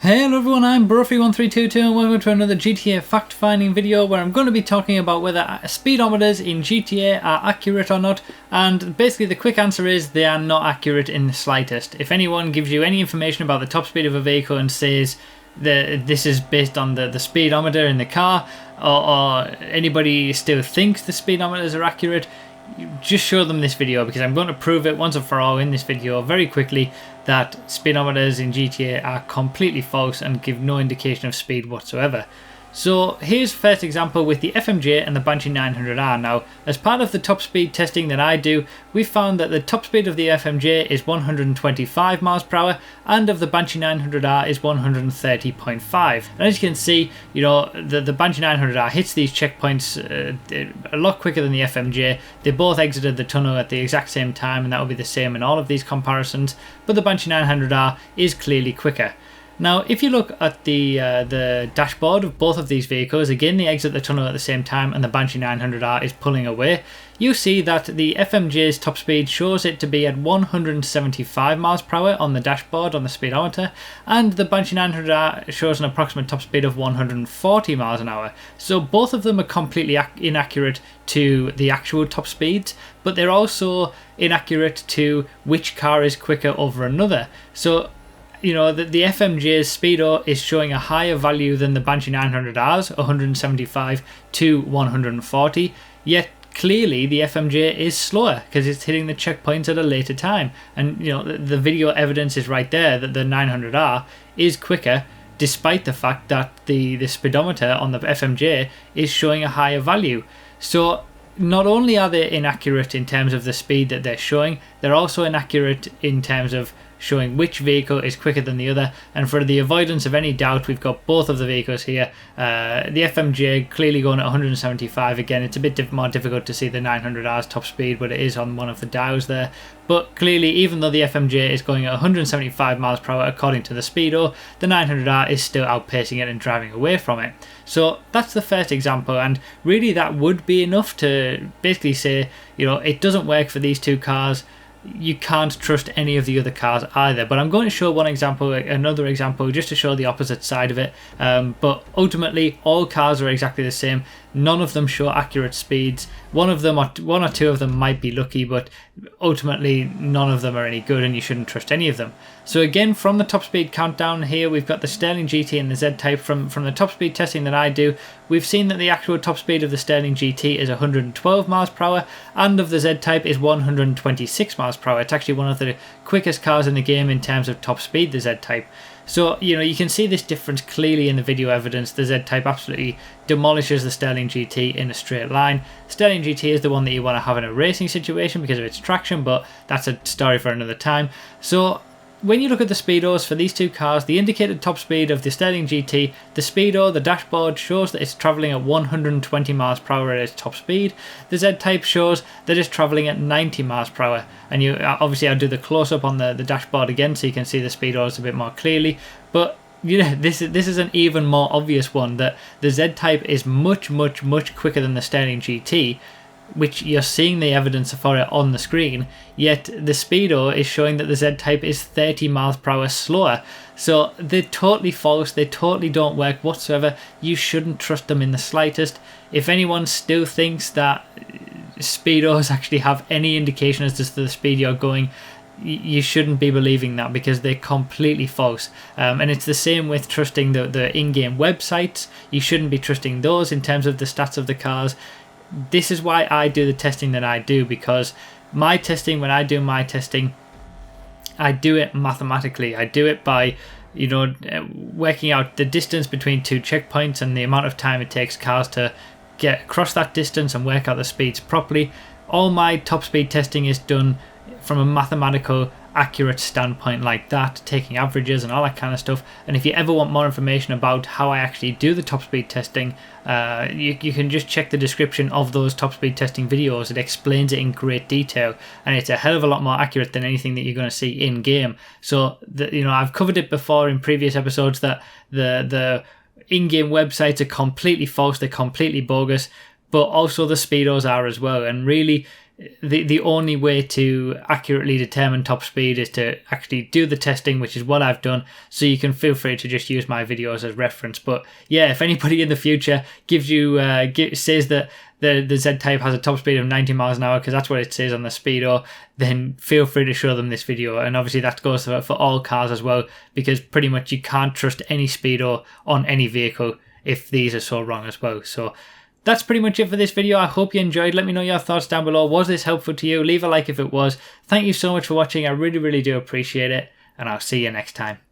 Hello everyone, I'm Broughy1322 and welcome to another GTA fact-finding video where I'm going to be talking about whether speedometers in GTA are accurate or not, and basically the quick answer is they are not accurate in the slightest. If anyone gives you any information about the top speed of a vehicle and says that this is based on the speedometer in the car, or anybody still thinks the speedometers are accurate, just show them this video, because I'm going to prove it once and for all in this video very quickly that speedometers in GTA are completely false and give no indication of speed whatsoever. So here's first example with the FMJ and the Banshee 900R. Now, as part of the top speed testing that I do, we found that the top speed of the FMJ is 125 miles per hour and of the Banshee 900R is 130.5. And as you can see, you know, the Banshee 900R hits these checkpoints a lot quicker than the FMJ. They both exited the tunnel at the exact same time, and that will be the same in all of these comparisons, but the Banshee 900R is clearly quicker. Now, if you look at the dashboard of both of these vehicles, again they exit the tunnel at the same time and the Banshee 900R is pulling away, you see that the FMJ's top speed shows it to be at 175 miles per hour on the dashboard on the speedometer, and the Banshee 900R shows an approximate top speed of 140 miles an hour. So both of them are completely inaccurate to the actual top speeds, but they're also inaccurate to which car is quicker over another. So you know, the FMJ's speedo is showing a higher value than the Banshee 900R's, 175 to 140, yet clearly the FMJ is slower because it's hitting the checkpoints at a later time. And you know, the video evidence is right there that the 900R is quicker, despite the fact that the speedometer on the FMJ is showing a higher value. So not only are they inaccurate in terms of the speed that they're showing, they're also inaccurate in terms of showing which vehicle is quicker than the other. And for the avoidance of any doubt, we've got both of the vehicles here. The FMJ clearly going at 175. Again, it's a bit more difficult to see the 900R's top speed, but it is on one of the dials there. But clearly, even though the FMJ is going at 175 miles per hour according to the speedo, the 900R is still outpacing it and driving away from it. So that's the first example, and really that would be enough to basically say, you know, it doesn't work for these two cars. You can't trust any of the other cars either. But I'm going to show another example, just to show the opposite side of it. But ultimately, all cars are exactly the same. None of them show accurate speeds. One or two of them might be lucky, but ultimately none of them are any good, and you shouldn't trust any of them. So again, from the top speed countdown here, we've got the Sterling GT and the Z-Type. From the top speed testing that I do, we've seen that the actual top speed of the Sterling GT is 112 miles per hour, and of the Z-Type is 126 miles per hour. It's actually one of the quickest cars in the game in terms of top speed, the Z-Type. So, you know, you can see this difference clearly in the video evidence. The Z-Type absolutely demolishes the Sterling GT in a straight line. Sterling GT is the one that you want to have in a racing situation because of its traction, but that's a story for another time. So when you look at the speedos for these two cars, the indicated top speed of the Sterling GT, the speedo, the dashboard shows that it's travelling at 120 miles per hour at its top speed. The Z-Type shows that it's travelling at 90 miles per hour. And you obviously, I'll do the close-up on the dashboard again so you can see the speedos a bit more clearly. But you know, this is an even more obvious one, that the Z-Type is much quicker than the Sterling GT, which you're seeing the evidence for it on the screen, yet the speedo is showing that the Z-Type is 30 miles per hour slower. So they're totally false, they totally don't work whatsoever. You shouldn't trust them in the slightest. If anyone still thinks that speedos actually have any indication as to the speed you're going, you shouldn't be believing that, because they're completely false. And it's the same with trusting the in-game websites. You shouldn't be trusting those in terms of the stats of the cars. This is why I do the testing that I do, because when I do my testing, I do it mathematically. I do it by, you know, working out the distance between two checkpoints and the amount of time it takes cars to get across that distance and work out the speeds properly. All my top speed testing is done from a mathematical accurate standpoint like that, taking averages and all that kind of stuff. And if you ever want more information about how I actually do the top speed testing, you can just check the description of those top speed testing videos. It explains it in great detail, and it's a hell of a lot more accurate than anything that you're going to see in game. So you know, I've covered it before in previous episodes that the in-game websites are completely false, they're completely bogus, but also the speedos are as well. And really, the only way to accurately determine top speed is to actually do the testing, which is what I've done. So you can feel free to just use my videos as reference. But yeah, if anybody in the future gives you says that the Z-Type has a top speed of 90 miles an hour, because that's what it says on the Speedo, then feel free to show them this video. And obviously that goes for all cars as well, because pretty much you can't trust any Speedo on any vehicle if these are so wrong as well. So that's pretty much it for this video. I hope you enjoyed. Let me know your thoughts down below. Was this helpful to you? Leave a like if it was. Thank you so much for watching. I really, really do appreciate it. And I'll see you next time.